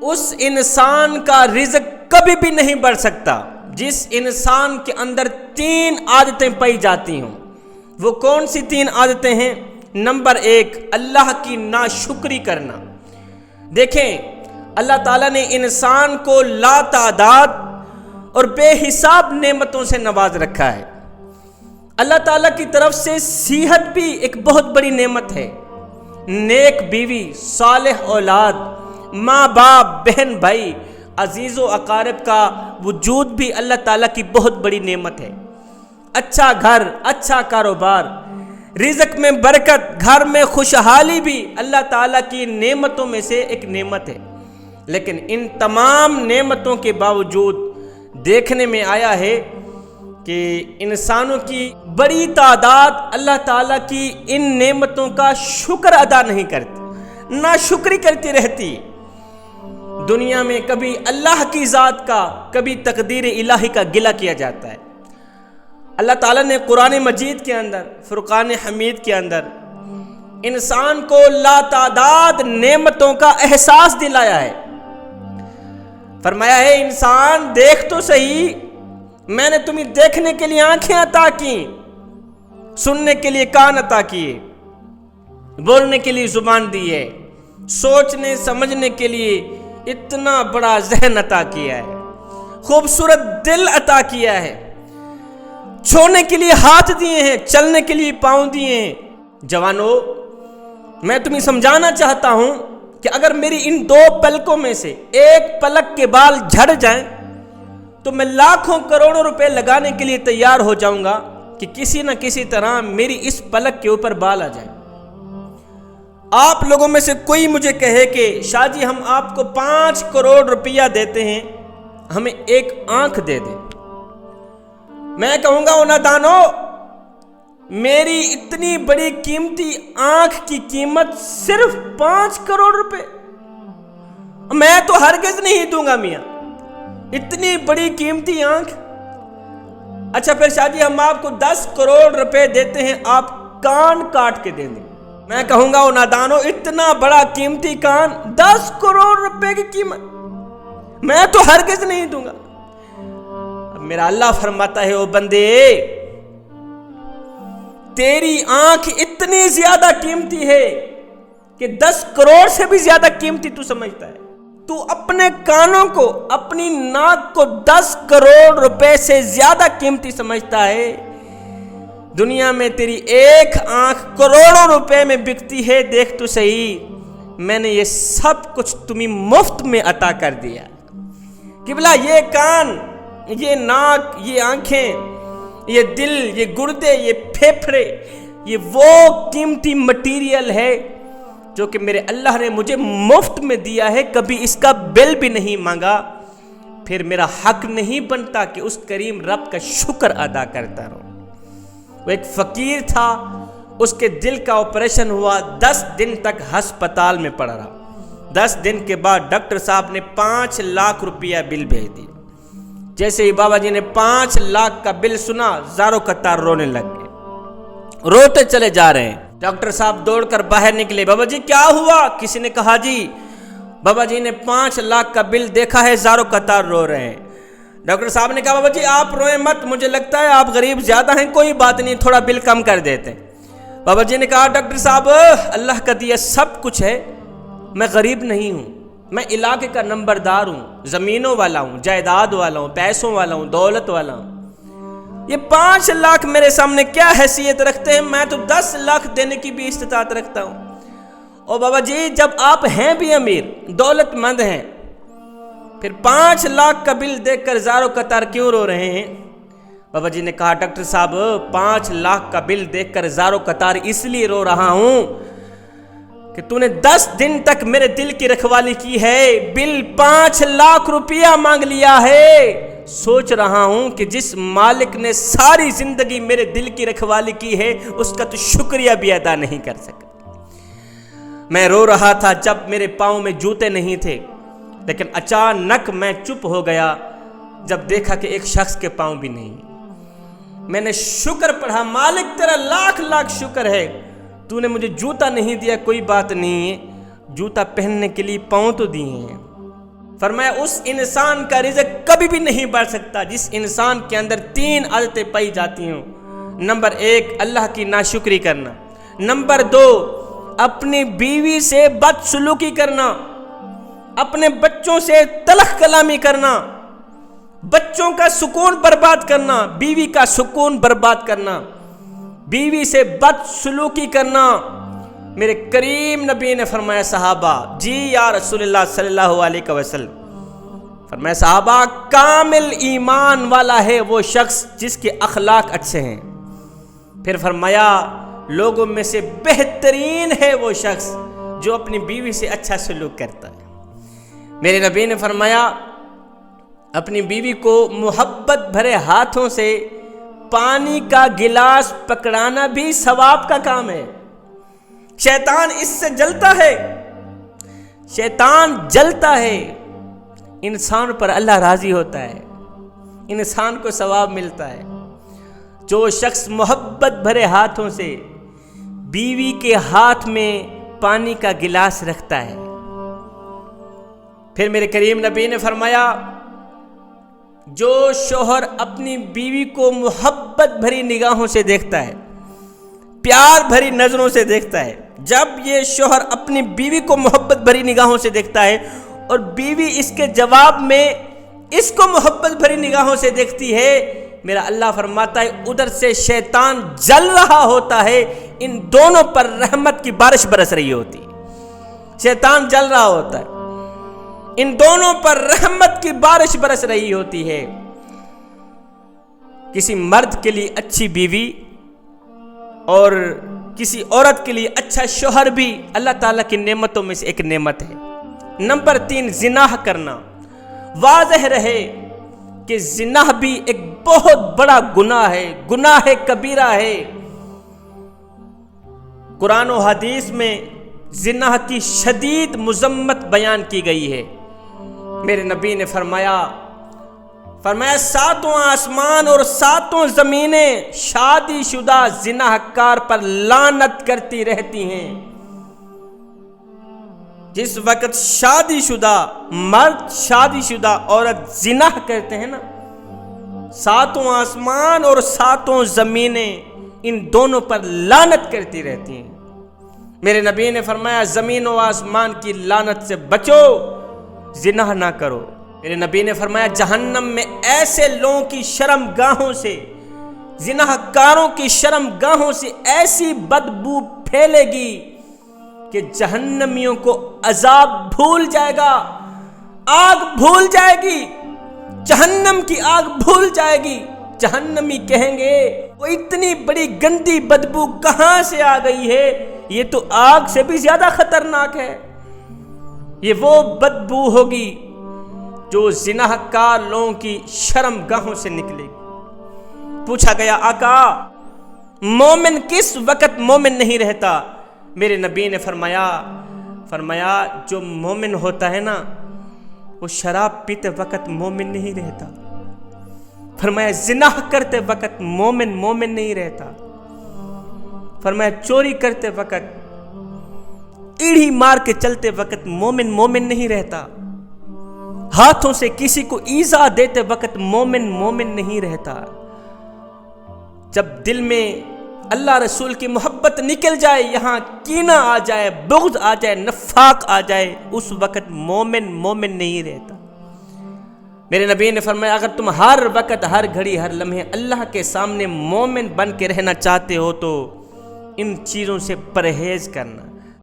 اس انسان کا رزق کبھی بھی نہیں بڑھ سکتا جس انسان کے اندر 3 عادتیں پائی جاتی ہوں۔ وہ کون سی 3 عادتیں ہیں؟ نمبر 1، اللہ کی ناشکری کرنا۔ دیکھیں، اللہ تعالیٰ نے انسان کو لا تعداد اور بے حساب نعمتوں سے نواز رکھا ہے۔ اللہ تعالیٰ کی طرف سے صحت بھی ایک بہت بڑی نعمت ہے، نیک بیوی، صالح اولاد، ماں باپ، بہن بھائی، عزیز و اقارب کا وجود بھی اللہ تعالیٰ کی بہت بڑی نعمت ہے۔ اچھا گھر، اچھا کاروبار، رزق میں برکت، گھر میں خوشحالی بھی اللہ تعالیٰ کی نعمتوں میں سے ایک نعمت ہے۔ لیکن ان تمام نعمتوں کے باوجود دیکھنے میں آیا ہے کہ انسانوں کی بڑی تعداد اللہ تعالیٰ کی ان نعمتوں کا شکر ادا نہیں کرتی، ناشکری کرتی رہتی۔ دنیا میں کبھی اللہ کی ذات کا، کبھی تقدیر الہی کا گلہ کیا جاتا ہے۔ اللہ تعالیٰ نے قرآن مجید کے اندر، فرقان حمید کے اندر انسان کو لا تعداد نعمتوں کا احساس دلایا ہے۔ فرمایا ہے، انسان دیکھ تو صحیح، میں نے تمہیں دیکھنے کے لیے آنکھیں عطا کی، سننے کے لیے کان عطا کیے، بولنے کے لیے زبان دی ہے، سوچنے سمجھنے کے لیے اتنا بڑا ذہن عطا کیا ہے، خوبصورت دل عطا کیا ہے، چھونے کے لیے ہاتھ دیے ہیں، چلنے کے لیے پاؤں دیے ہیں۔ جوانو، میں تمہیں سمجھانا چاہتا ہوں کہ اگر میری ان 2 پلکوں میں سے ایک پلک کے بال جھڑ جائیں تو میں لاکھوں کروڑوں روپے لگانے کے لیے تیار ہو جاؤں گا کہ کسی نہ کسی طرح میری اس پلک کے اوپر بال آ جائیں۔ آپ لوگوں میں سے کوئی مجھے کہے کہ شاہ جی ہم آپ کو 5 کروڑ روپیہ دیتے ہیں، ہمیں ایک آنکھ دے دیں، میں کہوں گا او نادانو، میری اتنی بڑی قیمتی آنکھ کی قیمت صرف 5 کروڑ روپے، میں تو ہرگز نہیں دوں گا میاں، اتنی بڑی قیمتی آنکھ۔ اچھا پھر شاہ جی ہم آپ کو 10 کروڑ روپے دیتے ہیں، آپ کان کاٹ کے دیں دیں، میں کہوں گا او نادانو، اتنا بڑا قیمتی کان، 10 کروڑ روپے کی قیمت، میں تو ہرگز نہیں دوں گا۔ اب میرا اللہ فرماتا ہے، او بندے، تیری آنکھ اتنی زیادہ قیمتی ہے کہ 10 کروڑ سے بھی زیادہ قیمتی تو سمجھتا ہے، تو اپنے کانوں کو، اپنی ناک کو 10 کروڑ روپے سے زیادہ قیمتی سمجھتا ہے۔ دنیا میں تیری ایک آنکھ کروڑوں روپے میں بکتی ہے، دیکھ تو صحیح، میں نے یہ سب کچھ تمہیں مفت میں عطا کر دیا۔ قبلہ، یہ کان، یہ ناک، یہ آنکھیں، یہ دل، یہ گردے، یہ پھیپھڑے، یہ وہ قیمتی مٹیریل ہے جو کہ میرے اللہ نے مجھے مفت میں دیا ہے، کبھی اس کا بل بھی نہیں مانگا۔ پھر میرا حق نہیں بنتا کہ اس کریم رب کا شکر ادا کرتا رہوں۔ وہ ایک فقیر تھا، اس کے دل کا آپریشن ہوا، 10 دن تک ہسپتال میں پڑا رہا۔ 10 دن کے بعد ڈاکٹر صاحب نے 5 لاکھ روپیہ بل بھیج دیا۔ جیسے ہی بابا جی نے 5 لاکھ کا بل سنا، زاروں قطار رونے لگ گئے، روتے چلے جا رہے ہیں۔ ڈاکٹر صاحب دوڑ کر باہر نکلے، بابا جی کیا ہوا؟ کسی نے کہا جی بابا جی نے 5 لاکھ کا بل دیکھا ہے، زاروں قطار رو رہے ہیں۔ ڈاکٹر صاحب نے کہا، بابا جی آپ روئیں مت، مجھے لگتا ہے آپ غریب زیادہ ہیں، کوئی بات نہیں، تھوڑا بل کم کر دیتے ہیں۔ بابا جی نے کہا، ڈاکٹر صاحب اللہ کا دیا سب کچھ ہے، میں غریب نہیں ہوں، میں علاقے کا نمبردار ہوں، زمینوں والا ہوں، جائیداد والا ہوں، پیسوں والا ہوں، دولت والا ہوں، یہ 5 لاکھ میرے سامنے کیا حیثیت رکھتے ہیں؟ میں تو 10 لاکھ دینے کی بھی استطاعت رکھتا ہوں۔ اور بابا جی جب آپ ہیں بھی امیر، دولت مند ہیں، پھر 5 لاکھ کا بل دیکھ کر زاروں قطار کیوں رو رہے ہیں؟ بابا جی نے کہا، ڈاکٹر صاحب 5 لاکھ کا بل دیکھ کر زاروں قطار اس لیے رو رہا ہوں کہ تو نے 10 دن تک میرے دل کی رکھوالی کی ہے، بل 5 لاکھ روپیہ مانگ لیا ہے۔ سوچ رہا ہوں کہ جس مالک نے ساری زندگی میرے دل کی رکھوالی کی ہے، اس کا تو شکریہ بھی ادا نہیں کر سکا۔ میں رو رہا تھا جب میرے پاؤں میں جوتے نہیں تھے، لیکن اچانک میں چپ ہو گیا جب دیکھا کہ ایک شخص کے پاؤں بھی نہیں۔ میں نے شکر پڑھا، مالک تیرا لاکھ لاکھ شکر ہے، تو نے مجھے جوتا نہیں دیا، کوئی بات نہیں ہے، جوتا پہننے کے لیے پاؤں تو دیے ہیں، فرمایا اس انسان کا رزق کبھی بھی نہیں بڑھ سکتا جس انسان کے اندر 3 عادتیں پائی جاتی ہوں۔ نمبر 1 اللہ کی ناشکری کرنا، نمبر 2 اپنی بیوی سے بدسلوکی کرنا، اپنے بچوں سے تلخ کلامی کرنا، بچوں کا سکون برباد کرنا، بیوی کا سکون برباد کرنا، بیوی سے بدسلوکی کرنا۔ میرے کریم نبی نے فرمایا صحابہ جی یا رسول اللہ صلی اللہ علیہ وسلم، فرمایا صحابہ کامل ایمان والا ہے وہ شخص جس کے اخلاق اچھے ہیں۔ پھر فرمایا لوگوں میں سے بہترین ہے وہ شخص جو اپنی بیوی سے اچھا سلوک کرتا ہے۔ میرے نبی نے فرمایا اپنی بیوی کو محبت بھرے ہاتھوں سے پانی کا گلاس پکڑانا بھی ثواب کا کام ہے۔ شیطان اس سے جلتا ہے، شیطان جلتا ہے، انسان پر اللہ راضی ہوتا ہے، انسان کو ثواب ملتا ہے۔ جو شخص محبت بھرے ہاتھوں سے بیوی کے ہاتھ میں پانی کا گلاس رکھتا ہے۔ پھر میرے کریم نبی نے فرمایا جو شوہر اپنی بیوی کو محبت بھری نگاہوں سے دیکھتا ہے، پیار بھری نظروں سے دیکھتا ہے، جب یہ شوہر اپنی بیوی کو محبت بھری نگاہوں سے دیکھتا ہے اور بیوی اس کے جواب میں اس کو محبت بھری نگاہوں سے دیکھتی ہے، میرا اللہ فرماتا ہے ادھر سے شیطان جل رہا ہوتا ہے، ان دونوں پر رحمت کی بارش برس رہی ہوتی ہے۔ شیطان جل رہا ہوتا ہے، ان دونوں پر رحمت کی بارش برس رہی ہوتی ہے۔ کسی مرد کے لیے اچھی بیوی اور کسی عورت کے لیے اچھا شوہر بھی اللہ تعالیٰ کی نعمتوں میں سے ایک نعمت ہے۔ نمبر 3 زنا کرنا۔ واضح رہے کہ زنا بھی ایک بہت بڑا گناہ ہے، گناہ کبیرہ ہے۔ قرآن و حدیث میں زنا کی شدید مذمت بیان کی گئی ہے۔ میرے نبی نے فرمایا 7 آسمان اور 7 زمینیں شادی شدہ زناکار پر لعنت کرتی رہتی ہیں۔ جس وقت شادی شدہ مرد شادی شدہ عورت زنا کرتے ہیں نا، 7 آسمان اور 7 زمینیں ان دونوں پر لعنت کرتی رہتی ہیں۔ میرے نبی نے فرمایا زمین و آسمان کی لعنت سے بچو، زنا نہ کرو۔ میرے نبی نے فرمایا جہنم میں ایسے لوگوں کی شرم گاہوں سے، زناکاروں کی شرم گاہوں سے ایسی بدبو پھیلے گی کہ جہنمیوں کو عذاب بھول جائے گا، آگ بھول جائے گی، جہنم کی آگ بھول جائے گی۔ جہنمی کہیں گے وہ اتنی بڑی گندی بدبو کہاں سے آ گئی ہے، یہ تو آگ سے بھی زیادہ خطرناک ہے۔ یہ وہ بدبو ہوگی جو زناکار لوگوں کی شرم گاہوں سے نکلے گی۔ پوچھا گیا آقا مومن کس وقت مومن نہیں رہتا؟ میرے نبی نے فرمایا جو مومن ہوتا ہے نا وہ شراب پیتے وقت مومن نہیں رہتا۔ فرمایا زنا کرتے وقت مومن نہیں رہتا۔ فرمایا چوری کرتے وقت، ایڑھی مار کے چلتے وقت مومن نہیں رہتا۔ ہاتھوں سے کسی کو ایذا دیتے وقت مومن نہیں رہتا۔ جب دل میں اللہ رسول کی محبت نکل جائے، یہاں کینہ آ جائے، بغض آ جائے، نفاق آ جائے، اس وقت مومن نہیں رہتا۔ میرے نبی نے فرمایا اگر تم ہر وقت، ہر گھڑی، ہر لمحے اللہ کے سامنے مومن بن کے رہنا چاہتے ہو تو ان چیزوں سے پرہیز کرنا۔